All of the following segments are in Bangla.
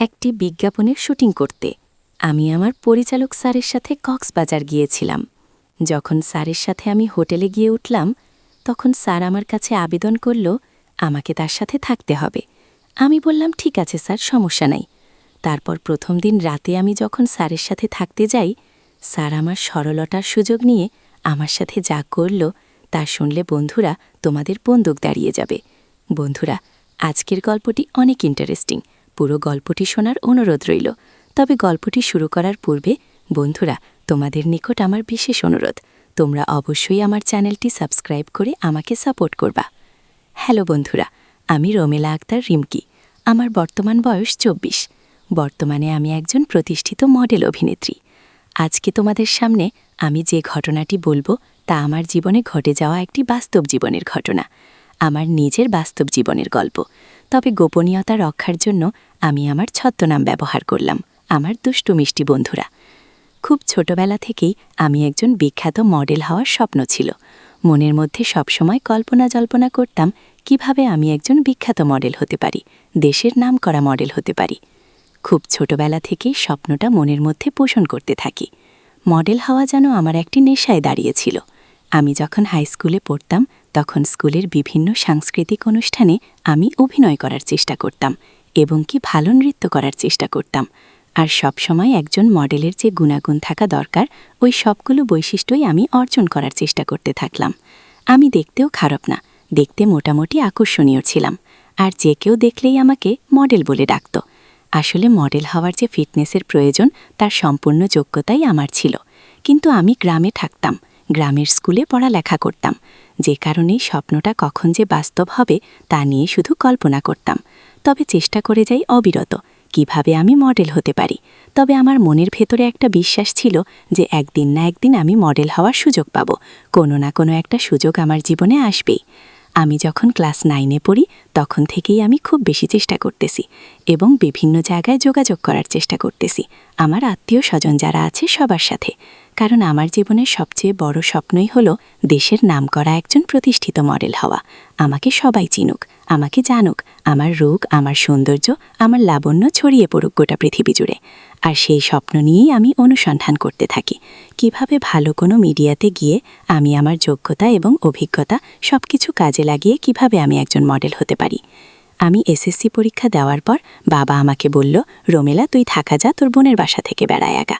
একটি বিজ্ঞাপনের শুটিং করতে আমি আমার পরিচালক স্যারের সাথে কক্সবাজার গিয়েছিলাম। যখন স্যারের সাথে আমি হোটেলে গিয়ে উঠলাম, তখন স্যার আমার কাছে আবেদন করল আমাকে তার সাথে থাকতে হবে। আমি বললাম, ঠিক আছে স্যার, সমস্যা নাই। তারপর প্রথম দিন রাতে আমি যখন স্যারের সাথে থাকতে যাই, স্যার আমার সরলতার সুযোগ নিয়ে আমার সাথে যা করল তা শুনলে বন্ধুরা তোমাদের বন্দুক দাঁড়িয়ে যাবে। বন্ধুরা, আজকের গল্পটি অনেক ইন্টারেস্টিং। পুরো গল্পটি শোনার অনুরোধ রইল। তবে গল্পটি শুরু করার পূর্বে বন্ধুরা, তোমাদের নিকট আমার বিশেষ অনুরোধ, তোমরা অবশ্যই আমার চ্যানেলটি সাবস্ক্রাইব করে আমাকে সাপোর্ট করবা। হ্যালো বন্ধুরা, আমি রোমেলা আক্তার রিমকি। আমার বর্তমান বয়স 24। বর্তমানে আমি একজন প্রতিষ্ঠিত মডেল অভিনেত্রী। আজকে তোমাদের সামনে আমি যে ঘটনাটি বলবো তা আমার জীবনে ঘটে যাওয়া একটি বাস্তব জীবনের ঘটনা, আমার নিজের বাস্তব জীবনের গল্প। তবে গোপনীয়তা রক্ষার জন্য আমি আমার ছদ্মনাম ব্যবহার করলাম, আমার দুষ্টু মিষ্টি বন্ধুরা। খুব ছোটবেলা থেকেই আমি একজন বিখ্যাত মডেল হওয়ার স্বপ্ন ছিল। মনের মধ্যে সবসময় কল্পনা জল্পনা করতাম কিভাবে আমি একজন বিখ্যাত মডেল হতে পারি, দেশের নামকরা মডেল হতে পারি। খুব ছোটবেলা থেকেই স্বপ্নটা মনের মধ্যে পোষণ করতে থাকি। মডেল হওয়া যেন আমার একটি নেশায় দাঁড়িয়েছিল। আমি যখন হাই স্কুলে পড়তাম, তখন স্কুলের বিভিন্ন সাংস্কৃতিক অনুষ্ঠানে আমি অভিনয় করার চেষ্টা করতাম এবং কি ভালো নৃত্য করার চেষ্টা করতাম। আর সবসময় একজন মডেলের যে গুণাগুণ থাকা দরকার, ওই সবগুলো বৈশিষ্ট্যই আমি অর্জন করার চেষ্টা করতে থাকলাম। আমি দেখতেও খারাপ না, দেখতে মোটামুটি আকর্ষণীয় ছিলাম। আর যে কেউ দেখলেই আমাকে মডেল বলে ডাকত। আসলে মডেল হওয়ার যে ফিটনেসের প্রয়োজন, তার সম্পূর্ণ যোগ্যতাই আমার ছিল। কিন্তু আমি গ্রামে থাকতাম, গ্রামের স্কুলে পড়ালেখা করতাম, যে কারণেই স্বপ্নটা কখন যে বাস্তব হবে তা নিয়ে শুধু কল্পনা করতাম। তবে চেষ্টা করে যাই অবিরত কিভাবে আমি মডেল হতে পারি। তবে আমার মনের ভেতরে একটা বিশ্বাস ছিল যে একদিন না একদিন আমি মডেল হওয়ার সুযোগ পাব, কোনো না কোনো একটা সুযোগ আমার জীবনে আসবেই। আমি যখন ক্লাস 9-এ পড়ি, তখন থেকেই আমি খুব বেশি চেষ্টা করতেছি এবং বিভিন্ন জায়গায় যোগাযোগ করার চেষ্টা করতেছি আমার আত্মীয় স্বজন যারা আছে সবার সাথে। কারণ আমার জীবনের সবচেয়ে বড় স্বপ্নই হলো দেশের নামকরা একজন প্রতিষ্ঠিত মডেল হওয়া। আমাকে সবাই চিনুক, আমাকে জানুক, আমার রূপ, আমার সৌন্দর্য, আমার লাবণ্য ছড়িয়ে পড়ুক গোটা পৃথিবী জুড়ে। আর সেই স্বপ্ন নিয়েই আমি অনুসন্ধান করতে থাকি কিভাবে ভালো কোনো মিডিয়াতে গিয়ে আমি আমার যোগ্যতা এবং অভিজ্ঞতা সবকিছু কাজে লাগিয়ে কিভাবে আমি একজন মডেল হতে পারি। আমি এসএসসি পরীক্ষা দেওয়ার পর বাবা আমাকে বলল, রোমেলা, তুই ঢাকা যা, তোর বোনের বাসা থেকে বেড়ায় আগা।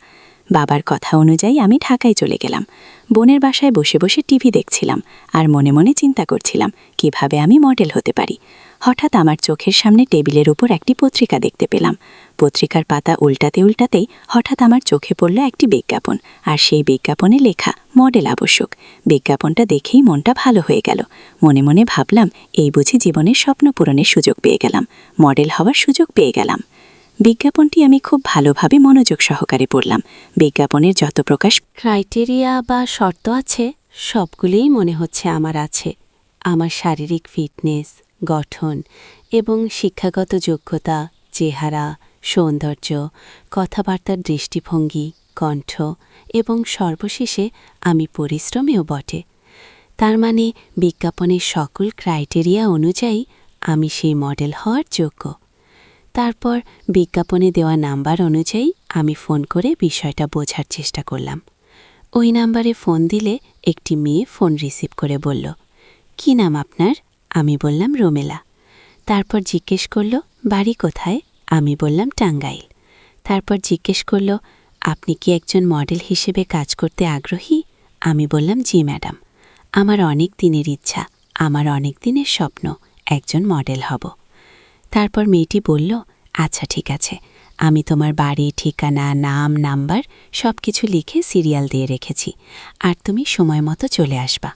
বাবার কথা অনুযায়ী আমি ঢাকায় চলে গেলাম। বোনের বাসায় বসে বসে টিভি দেখছিলাম আর মনে মনে চিন্তা করছিলাম কিভাবে আমি মডেল হতে পারি। হঠাৎ আমার চোখের সামনে টেবিলের উপর একটি পত্রিকা দেখতে পেলাম। পত্রিকার পাতা উল্টাতে উল্টাতেই হঠাৎ আমার চোখে পড়ল একটি বিজ্ঞাপন, আর সেই বিজ্ঞাপনে লেখা মডেল আবশ্যক। বিজ্ঞাপনটা দেখেই মনটা ভালো হয়ে গেল। মনে মনে ভাবলাম, এই বুঝি জীবনের স্বপ্ন পূরণের সুযোগ পেয়ে গেলাম, মডেল হওয়ার সুযোগ পেয়ে গেলাম। বিজ্ঞাপনটি আমি খুব ভালোভাবে মনোযোগ সহকারে পড়লাম। বিজ্ঞাপনের যত প্রকাশ ক্রাইটেরিয়া বা শর্ত আছে, সবগুলোই মনে হচ্ছে আমার আছে। আমার শারীরিক ফিটনেস, গঠন এবং শিক্ষাগত যোগ্যতা, চেহারা, সৌন্দর্য, কথাবার্তার দৃষ্টিভঙ্গি, কণ্ঠ এবং সর্বশেষে আমি পরিশ্রমেও বটে। তার মানে বিজ্ঞাপনের সকল ক্রাইটেরিয়া অনুযায়ী আমি সেই মডেল হওয়ার যোগ্য। তারপর বিজ্ঞাপনে দেওয়া নাম্বার অনুযায়ী আমি ফোন করে বিষয়টা বোঝার চেষ্টা করলাম। ওই নাম্বারে ফোন দিলে একটি মেয়ে ফোন রিসিভ করে বলল, "কী নাম আপনার?" আমি বললাম, রোমেলা। তারপর জিজ্ঞেস করল, "বাড়ি কোথায়?" আমি বললাম, টাঙ্গাইল। তারপর জিজ্ঞেস করল, "আপনি কি একজন মডেল হিসেবে কাজ করতে আগ্রহী?" আমি বললাম, "জি ম্যাডাম, আমার অনেক দিনের ইচ্ছা, আমার অনেক দিনের স্বপ্ন একজন মডেল হব।" তারপর মেয়েটি বলল, "আচ্ছা ঠিক আছে, আমি তোমার বাড়ি, ঠিকানা, নাম, নাম্বার সব কিছু লিখে সিরিয়াল দিয়ে রেখেছি, আর তুমি সময় মতো চলে আসবা।"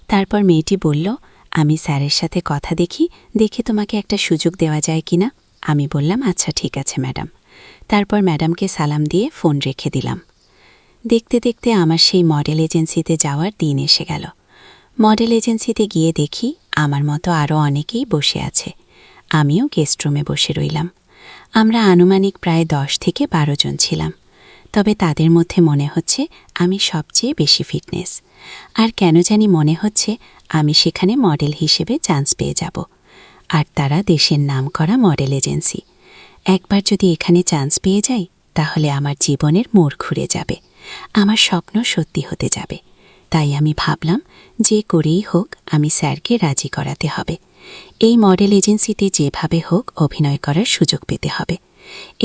তারপর মেয়েটি বলল, "আমি স্যারের সাথে কথা দেখে তোমাকে একটা সুযোগ দেওয়া যায় কিনা?" আমি বললাম, "আচ্ছা ঠিক আছে ম্যাডাম।" তারপর ম্যাডামকে সালাম দিয়ে ফোন রেখে দিলাম। দেখতে দেখতে আমার সেই মডেল এজেন্সিতে যাওয়ার দিন এসে গেল। মডেল এজেন্সিতে গিয়ে দেখি আমার মতো আরও অনেকেই বসে আছে। আমিও গেস্ট রুমে বসে রইলাম। আমরা আনুমানিক প্রায় 10 থেকে 12 জন ছিলাম। তবে তাদের মধ্যে মনে হচ্ছে আমি সবচেয়ে বেশি ফিটনেস। আর কেন জানি মনে হচ্ছে আমি সেখানে মডেল হিসেবে চান্স পেয়ে যাব। আর তারা দেশের নামকরা মডেল এজেন্সি। একবার যদি এখানে চান্স পেয়ে যাই তাহলে আমার জীবনের মোড় ঘুরে যাবে, আমার স্বপ্ন সত্যি হতে যাবে। তাই আমি ভাবলাম যে করেই হোক আমি স্যারকে রাজি করাতে হবে। এই মডেল এজেন্সিতে যেভাবে হোক অভিনয় করার সুযোগ পেতে হবে।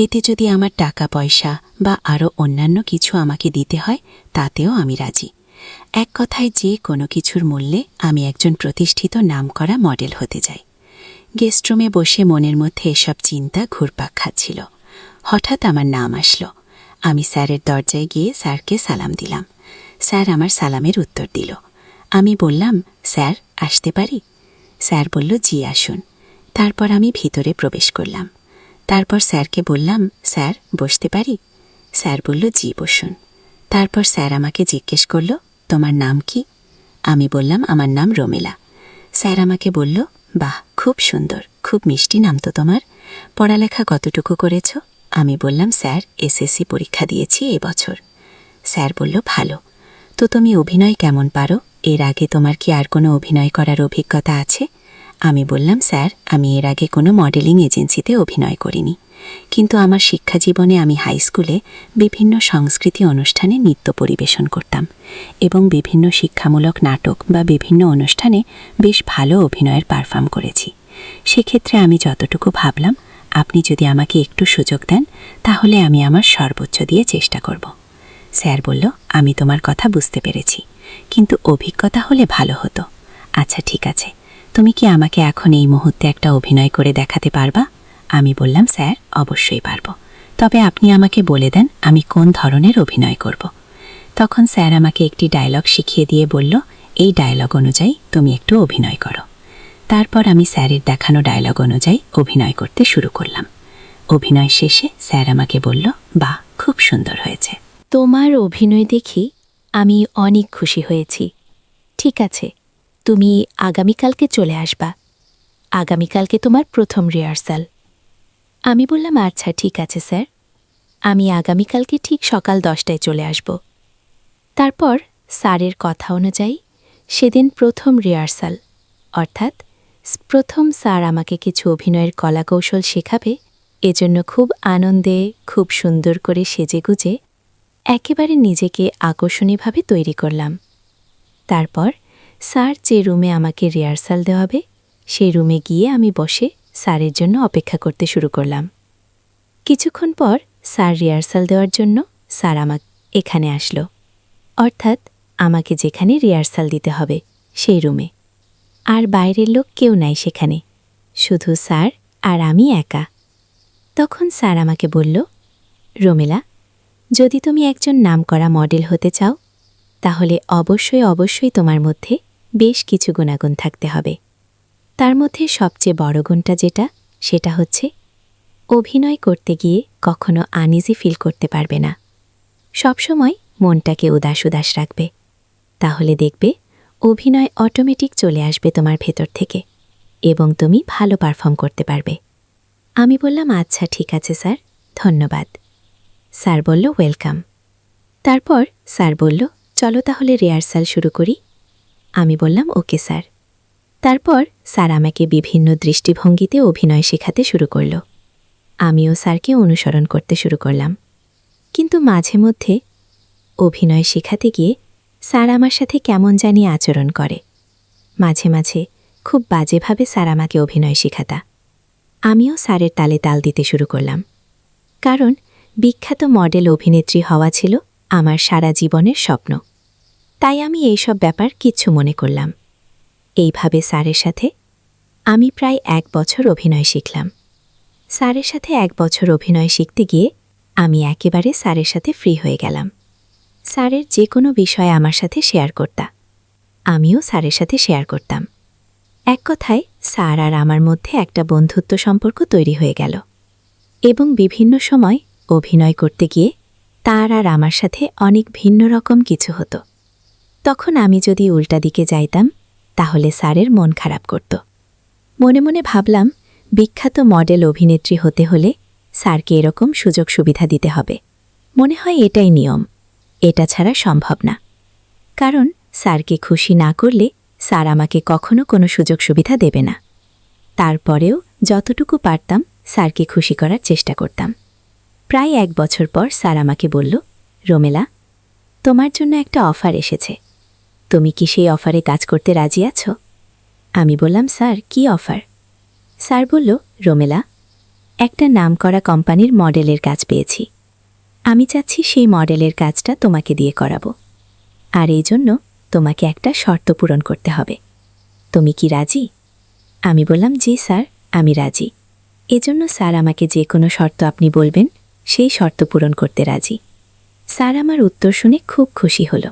এতে যদি আমার টাকা পয়সা বা আরও অন্যান্য কিছু আমাকে দিতে হয় তাতেও আমি রাজি। এক কথায় যে কোনো কিছুর মূল্যে আমি একজন প্রতিষ্ঠিত নামকরা মডেল হতে চাই। গেস্টরুমে বসে মনের মধ্যে এসব চিন্তা ঘুরপাক খাচ্ছিল। হঠাৎ আমার নাম আসলো। আমি স্যারের দরজায় গিয়ে স্যারকে সালাম দিলাম। স্যার আমার সালামের উত্তর দিল। আমি বললাম, স্যার আসতে পারি? স্যার বলল, জি আসুন। তারপর আমি ভিতরে প্রবেশ করলাম। তারপর স্যারকে বললাম, স্যার বসতে পারি? স্যার বলল, জি বসুন। তারপর স্যার আমাকে জিজ্ঞেস করল, তোমার নাম কি? আমি বললাম, আমার নাম রোমেলা। স্যার আমাকে বলল, বাহ, খুব সুন্দর, খুব মিষ্টি নাম তো তোমার। পড়ালেখা কতটুকু করেছ? আমি বললাম, স্যার এসএসসি পরীক্ষা দিয়েছি এবছর। স্যার বলল, ভালো। তো তুমি অভিনয় কেমন পারো? এর আগে তোমার কি আর কোনো অভিনয় করার অভিজ্ঞতা আছে? আমি বললাম, স্যার আমি এর আগে কোনো মডেলিং এজেন্সিতে অভিনয় করিনি, কিন্তু আমার শিক্ষা জীবনে আমি হাই স্কুলে বিভিন্ন সংস্কৃতি অনুষ্ঠানে নৃত্য পরিবেশন করতাম এবং বিভিন্ন শিক্ষামূলক নাটক বা বিভিন্ন অনুষ্ঠানে বেশ ভালো অভিনয়ের পারফর্ম করেছি। সেক্ষেত্রে আমি যতটুকু ভাবলাম আপনি যদি আমাকে একটু সুযোগ দেন তাহলে আমি আমার সর্বোচ্চ দিয়ে চেষ্টা করব। স্যার বলল, আমি তোমার কথা বুঝতে পেরেছি, কিন্তু অভিজ্ঞতা হলে ভালো হতো। আচ্ছা ঠিক আছে, তুমি কি আমাকে এখন এই মুহূর্তে একটা অভিনয় করে দেখাতে পারবা? আমি বললাম, স্যার অবশ্যই পারব, তবে আপনি আমাকে বলে দেন আমি কোন ধরনের অভিনয় করব। তখন স্যার আমাকে একটি ডায়লগ শিখিয়ে দিয়ে বলল, এই ডায়লগ অনুযায়ী তুমি একটু অভিনয় করো। তারপর আমি স্যারের দেখানো ডায়লগ অনুযায়ী অভিনয় করতে শুরু করলাম। অভিনয় শেষে স্যার আমাকে বলল, বাহ, খুব সুন্দর হয়েছে। তোমার অভিনয় দেখি আমি অনেক খুশি হয়েছি। ঠিক আছে, তুমি আগামীকালকে চলে আসবা। আগামীকালকে তোমার প্রথম রিহার্সাল। আমি বললাম, আচ্ছা ঠিক আছে স্যার, আমি আগামীকালকে ঠিক সকাল 10টায় চলে আসব। তারপর স্যারের কথা অনুযায়ী সেদিন প্রথম রিহার্সাল, অর্থাৎ প্রথম স্যার আমাকে কিছু অভিনয়ের কলাকৌশল শেখাবে, এজন্য খুব আনন্দে খুব সুন্দর করে সেজেগুজে একেবারে নিজেকে আকর্ষণীয়ভাবে তৈরি করলাম। তারপর স্যার যে রুমে আমাকে রিহার্সাল দেওয়াবে সেই রুমে গিয়ে আমি বসে স্যারের জন্য অপেক্ষা করতে শুরু করলাম। কিছুক্ষণ পর স্যার রিহার্সাল দেওয়ার জন্য স্যার এখানে আসলো, অর্থাৎ আমাকে যেখানে রিহার্সাল দিতে হবে সেই রুমে। আর বাইরের লোক কেউ নাই সেখানে, শুধু স্যার আর আমি একা। তখন স্যার আমাকে বলল, রোমেলা, যদি তুমি একজন নামকরা মডেল হতে চাও তাহলে অবশ্যই অবশ্যই তোমার মধ্যে বেশ কিছু গুণাগুণ থাকতে হবে। তার মধ্যে সবচেয়ে বড় গুণটা যেটা, সেটা হচ্ছে অভিনয় করতে গিয়ে কখনো আনইজি ফিল করতে পারবে না। সবসময় মনটাকে উদাস উদাস রাখবে, তাহলে দেখবে অভিনয় অটোমেটিক চলে আসবে তোমার ভেতর থেকে এবং তুমি ভালো পারফর্ম করতে পারবে। আমি বললাম, আচ্ছা ঠিক আছে স্যার, ধন্যবাদ। স্যার বলল, ওয়েলকাম। তারপর স্যার বলল, চলো তাহলে রিহার্সাল শুরু করি। আমি বললাম, ওকে স্যার। তারপর স্যার আমাকে বিভিন্ন দৃষ্টিভঙ্গিতে অভিনয় শেখাতে শুরু করল। আমিও স্যারকে অনুসরণ করতে শুরু করলাম। কিন্তু মাঝে মধ্যে অভিনয় শেখাতে গিয়ে স্যার আমার সাথে কেমন জানি আচরণ করে। মাঝে মাঝে খুব বাজেভাবে স্যার আমাকে অভিনয় শেখাতা। আমিও স্যারের তালে তাল দিতে শুরু করলাম, কারণ বিখ্যাত মডেল অভিনেত্রী হওয়া ছিল আমার সারা জীবনের স্বপ্ন। তাই আমি এইসব ব্যাপার কিচ্ছু মনে করলাম। এইভাবে স্যারের সাথে আমি প্রায় 1 বছর অভিনয় শিখলাম। স্যারের সাথে 1 বছর অভিনয় শিখতে গিয়ে আমি একেবারে স্যারের সাথে ফ্রি হয়ে গেলাম। স্যারের যে কোনো বিষয়ে আমার সাথে শেয়ার করতাম, আমিও স্যারের সাথে শেয়ার করতাম। এক কথায় স্যার আর আমার মধ্যে একটা বন্ধুত্ব সম্পর্ক তৈরি হয়ে গেল এবং বিভিন্ন সময় অভিনয় করতে গিয়ে তার আর আমার সাথে অনেক ভিন্ন রকম কিছু হতো। তখন আমি যদি উল্টা দিকে যাইতাম তাহলে স্যারের মন খারাপ করত। মনে মনে ভাবলাম, বিখ্যাত মডেল অভিনেত্রী হতে হলে স্যারকে এরকম সুযোগ সুবিধা দিতে হবে। মনে হয় এটাই নিয়ম, এটা ছাড়া সম্ভব না। কারণ স্যারকে খুশি না করলে স্যার আমাকে কখনো কোনো সুযোগ সুবিধা দেবে না। তারপরেও যতটুকু পারতাম স্যারকে খুশি করার চেষ্টা করতাম। প্রায় 1 বছর পর স্যার আমাকে বলল, রোমেলা, তোমার জন্য একটা অফার এসেছে। তুমি কি সেই অফারে কাজ করতে রাজি আছো? আমি বললাম, স্যার, কি অফার? স্যার বলল, রোমেলা, একটা নামকরা কোম্পানির মডেলের কাজ পেয়েছি। আমি চাচ্ছি সেই মডেলের কাজটা তোমাকে দিয়ে করাবো। আর এই জন্য তোমাকে একটা শর্ত পূরণ করতে হবে। তুমি কি রাজি? আমি বললাম, জি স্যার, আমি রাজি। এজন্য স্যার আমাকে যে কোনো শর্ত আপনি বলবেন সেই শর্ত পূরণ করতে রাজি। স্যার আমার উত্তর শুনে খুব খুশি হল।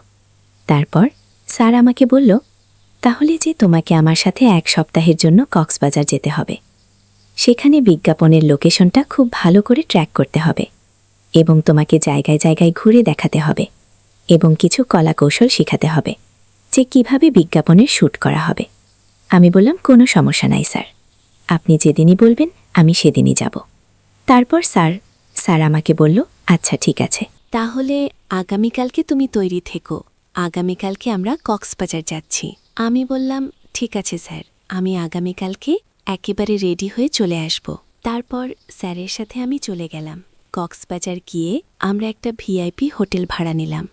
তারপর স্যার আমাকে বলল, তাহলে যে তোমাকে আমার সাথে 1 সপ্তাহের জন্য কক্সবাজার যেতে হবে। সেখানে বিজ্ঞাপনের লোকেশনটা খুব ভালো করে ট্র্যাক করতে হবে এবং তোমাকে জায়গায় জায়গায় ঘুরে দেখাতে হবে এবং কিছু কলাকৌশল শেখাতে হবে যে কিভাবে বিজ্ঞাপনের শ্যুট করা হবে। আমি বললাম, কোনো সমস্যা নাই স্যার, আপনি যেদিনই বলবেন আমি সেদিনই যাব। তারপর স্যার আমাকে বলল, আচ্ছা ঠিক আছে, তাহলে আগামীকালকে তুমি তৈরি থেকো। আগামীকালকে আমরা কক্সবাজার যাচ্ছি। আমি বললাম, ঠিক আছে স্যার, আমি আগামীকালকে একেবারে রেডি হয়ে চলে আসব। তারপর স্যারের সাথে আমি চলে গেলাম। কক্সবাজার গিয়ে আমরা একটা ভিআইপি হোটেল ভাড়া নিলাম।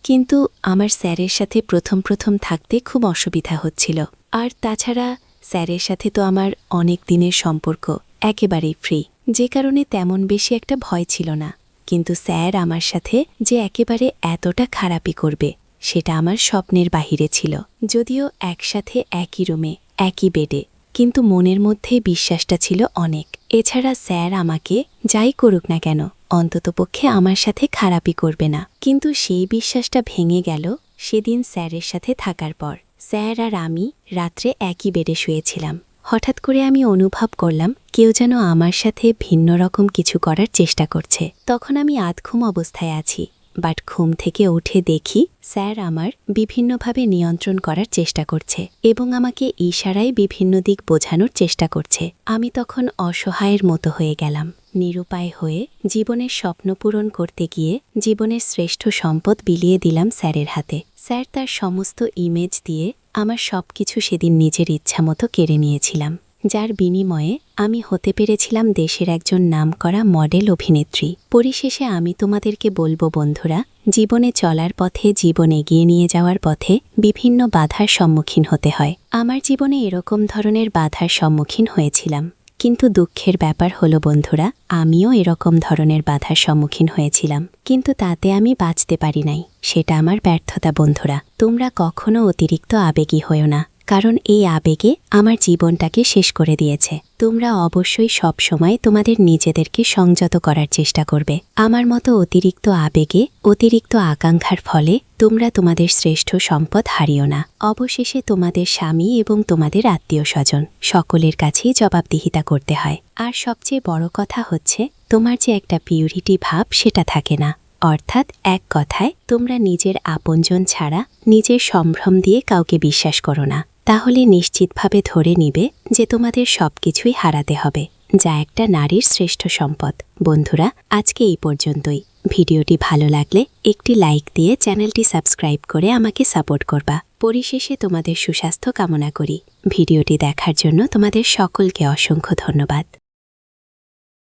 কিন্তু আমার স্যারের সাথে প্রথম থাকতে খুব অসুবিধা হচ্ছিল। আর তাছাড়া স্যারের সাথে তো আমার অনেক দিনের সম্পর্ক, একেবারেই ফ্রি, যে কারণে তেমন বেশি একটা ভয় ছিল না। কিন্তু স্যার আমার সাথে যে একেবারে এতটা খারাপই করবে সেটা আমার স্বপ্নের বাহিরে ছিল। যদিও একসাথে একই রুমে একই বেডে, কিন্তু মনের মধ্যে বিশ্বাসটা ছিল অনেক। এছাড়া স্যার আমাকে যাই করুক না কেন অন্ততপক্ষে আমার সাথে খারাপই করবে না। কিন্তু সেই বিশ্বাসটা ভেঙে গেল সেদিন স্যারের সাথে থাকার পর। স্যার আর আমি রাত্রে একই বেডে শুয়েছিলাম। হঠাৎ করে আমি অনুভব করলাম কেউ যেন আমার সাথে ভিন্ন রকম কিছু করার চেষ্টা করছে। তখন আমি আধঘুম অবস্থায় আছি, বাট ঘুম থেকে উঠে দেখি স্যার আমার বিভিন্নভাবে নিয়ন্ত্রণ করার চেষ্টা করছে এবং আমাকে ইশারায় বিভিন্ন দিক বোঝানোর চেষ্টা করছে। আমি তখন অসহায়ের মতো হয়ে গেলাম। নিরুপায় হয়ে জীবনের স্বপ্ন পূরণ করতে গিয়ে জীবনের শ্রেষ্ঠ সম্পদ বিলিয়ে দিলাম স্যারের হাতে। স্যার তার সমস্ত ইমেজ দিয়ে আমার সবকিছু সেদিন নিজের ইচ্ছামতো কেড়ে নিয়েছিলাম, যার বিনিময়ে আমি হতে পেরেছিলাম দেশের একজন নামকরা মডেল অভিনেত্রী। পরিশেষে আমি তোমাদেরকে বলবো বন্ধুরা, জীবনে চলার পথে, জীবন এগিয়ে নিয়ে যাওয়ার পথে বিভিন্ন বাধার সম্মুখীন হতে হয়। আমার জীবনে এরকম ধরনের বাধার সম্মুখীন হয়েছিলাম। কিন্তু দুঃখের ব্যাপার হলো বন্ধুরা, আমিও এরকম ধরনের বাধার সম্মুখীন হয়েছিলাম, কিন্তু তাতে আমি বাঁচতে পারি নাই। সেটা আমার ব্যর্থতা বন্ধুরা। তোমরা কখনো অতিরিক্ত আবেগী হয়ো না, কারণ এই আবেগে আমার জীবনটাকে শেষ করে দিয়েছে। তোমরা অবশ্যই সব সময় তোমাদের নিজেদেরকে সংযত করার চেষ্টা করবে। আমার মতো অতিরিক্ত আবেগে, অতিরিক্ত আকাঙ্ক্ষার ফলে তোমরা তোমাদের শ্রেষ্ঠ সম্পদ হারিও না। অবশেষে তোমাদের স্বামী এবং তোমাদের আত্মীয়স্বজন সকলের কাছেই জবাবদিহিতা করতে হয়। আর সবচেয়ে বড় কথা হচ্ছে, তোমার যে একটা পিউরিটি ভাব সেটা থাকে না। অর্থাৎ এক কথায়, তোমরা নিজের আপনজন ছাড়া নিজের সম্ভ্রম দিয়ে কাউকে বিশ্বাস করো না। তাহলে নিশ্চিতভাবে ধরে নিবে যে তোমাদের সবকিছুই হারাতে হবে, যা একটা নারীর শ্রেষ্ঠ সম্পদ। বন্ধুরা, আজকে এই পর্যন্তই। ভিডিওটি ভালো লাগলে একটি লাইক দিয়ে চ্যানেলটি সাবস্ক্রাইব করে আমাকে সাপোর্ট করবা। পরিশেষে তোমাদের সুস্বাস্থ্য কামনা করি। ভিডিওটি দেখার জন্য তোমাদের সকলকে অসংখ্য ধন্যবাদ।